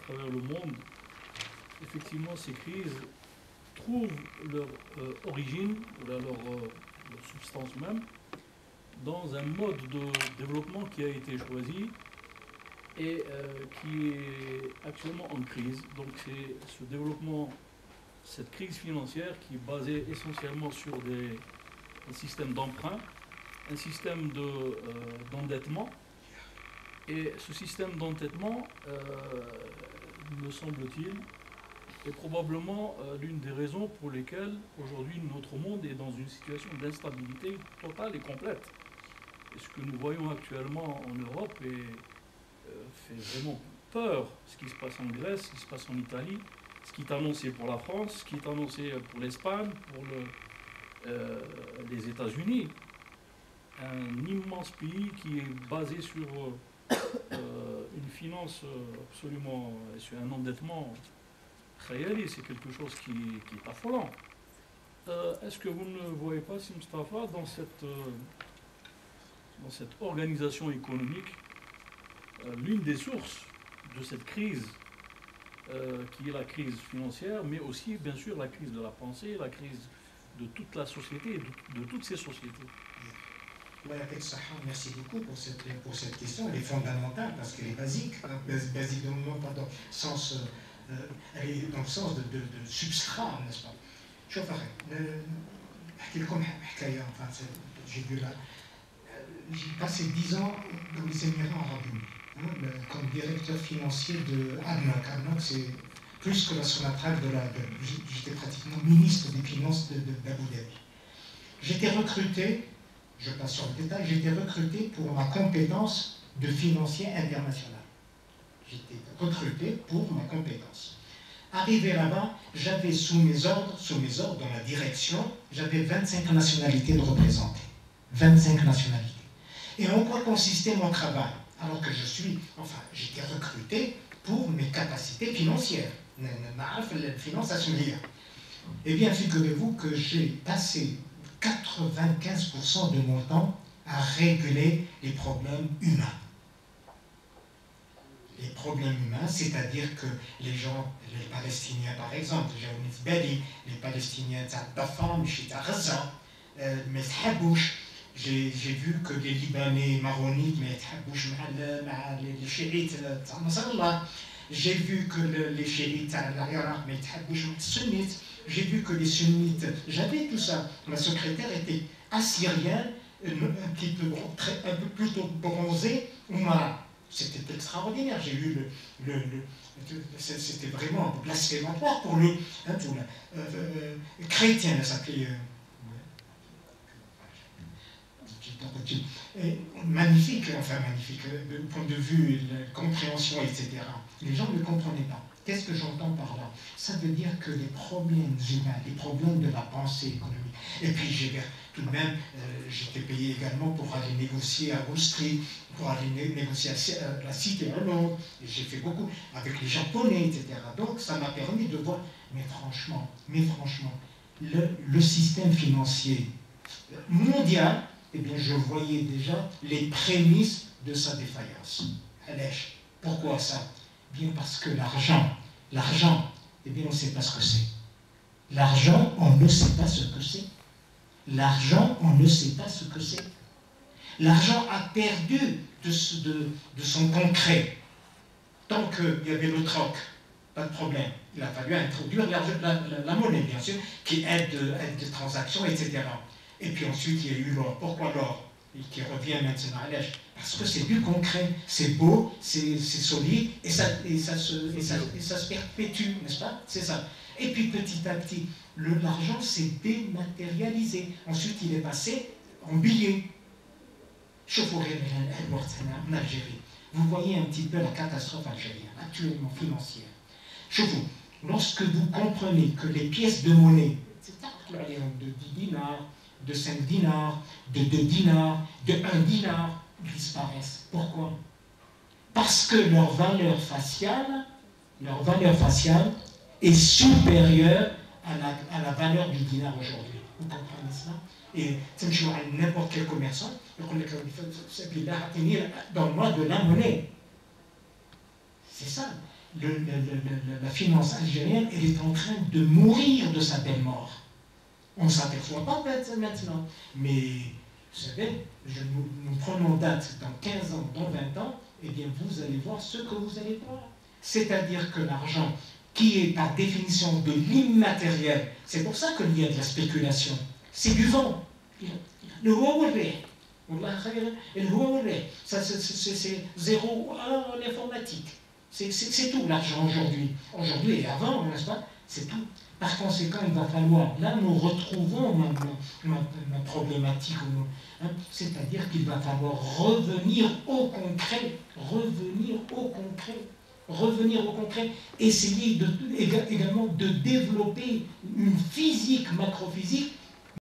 travers le monde, effectivement, ces crises trouvent leur origine, ou leur substance même, dans un mode de développement qui a été choisi et qui est actuellement en crise. Donc c'est ce développement, cette crise financière qui est basée essentiellement sur un système d'emprunt, un système d'endettement. Et ce système d'endettement, me semble-t-il, est probablement l'une des raisons pour lesquelles aujourd'hui notre monde est dans une situation d'instabilité totale et complète. Et ce que nous voyons actuellement en Europe fait vraiment peur. Ce qui se passe en Grèce, ce qui se passe en Italie, ce qui est annoncé pour la France, ce qui est annoncé pour l'Espagne, pour les États-Unis. Un immense pays qui est basé sur une finance absolument, sur un endettement réel, c'est quelque chose qui est affolant. Est-ce que vous ne voyez pas, Si Mustafa, dans cette organisation économique, l'une des sources de cette crise, qui est la crise financière, mais aussi, bien sûr, la crise de la pensée, la crise de toute la société, de toutes ces sociétés? Merci beaucoup pour cette question. Elle est fondamentale parce qu'elle est basique. Basique dans le sens, elle est dans le sens de substrat, n'est-ce pas? J'ai vu là, j'ai passé 10 ans dans les Émirats arabes unis, comme directeur financier de ADNOC. ADNOC, c'est plus que la Sonatrach j'étais pratiquement ministre des Finances d'Abu Dhabi. J'étais recruté, je passe sur le détail, j'étais recruté pour ma compétence de financier international. J'étais recruté pour ma compétence. Arrivé là-bas, j'avais sous mes ordres, dans la direction, j'avais 25 nationalités de représenter. 25 nationalités. Et en quoi consistait mon travail? Alors que j'étais recruté pour mes capacités financières. Eh bien, figurez-vous que j'ai passé 95% de mon temps à réguler les problèmes humains. Les problèmes humains, c'est-à-dire que les gens, les Palestiniens par exemple, les Palestiniens j'ai vu que les Libanais maronites, les chiites, j'ai vu que les chiites sunnites, j'ai vu que les sunnites, j'avais tout ça. Ma secrétaire était assyrienne, un peu plutôt bronzée, Oumara. C'était extraordinaire. J'ai eu c'était vraiment blasphématoire pour le chrétien, elle s'appelait. Magnifique, du point de vue de la compréhension, etc. Les gens ne comprenaient pas. Qu'est-ce que j'entends par là? Ça veut dire que les problèmes humains, les problèmes de la pensée économique. Et puis tout de même, j'étais payé également pour aller négocier à Wall Street, pour aller négocier à la Cité à Londres. Et j'ai fait beaucoup avec les Japonais, etc. Donc ça m'a permis de voir, mais franchement, le système financier mondial, eh bien, je voyais déjà les prémices de sa défaillance. Pourquoi ça? Bien parce que l'argent, eh bien, on ne sait pas ce que c'est. L'argent, on ne sait pas ce que c'est. L'argent, on ne sait pas ce que c'est. L'argent a perdu de son concret. Tant qu'il y avait le troc, pas de problème. Il a fallu introduire la monnaie, bien sûr, qui aide de transactions, etc. Et puis ensuite, il y a eu l'or. Pourquoi l'or? Qui revient maintenant à l'âge. Parce que c'est du concret, c'est beau, c'est solide, et ça se perpétue, n'est-ce pas? C'est ça. Et puis petit à petit, l'argent s'est dématérialisé. Ensuite, il est passé en billets. En Algérie. Vous voyez un petit peu la catastrophe algérienne, actuellement financière. Lorsque vous comprenez que les pièces de monnaie, de 10 dinars, de 5 dinars, de 2 dinars, de 1 dinar, disparaissent. Pourquoi? Parce que leur valeur faciale est supérieure à la valeur du dinar aujourd'hui. Vous comprenez cela? Et n'importe quel commerçant, donne-moi de la monnaie. C'est ça. la finance algérienne, elle est en train de mourir de sa belle mort. On ne s'aperçoit pas maintenant. Mais, vous savez, nous prenons date dans 15 ans, dans 20 ans, eh bien, vous allez voir ce que vous allez voir. C'est-à-dire que l'argent, qui est par définition de l'immatériel, c'est pour ça qu'il y a de la spéculation. C'est du vent. Le Huawei, ça c'est 0 en informatique. C'est tout l'argent aujourd'hui. Aujourd'hui et avant, n'est-ce pas? C'est tout. Par conséquent, il va falloir, là nous retrouvons ma problématique, hein, c'est-à-dire qu'il va falloir revenir au concret, essayer également de développer une physique macrophysique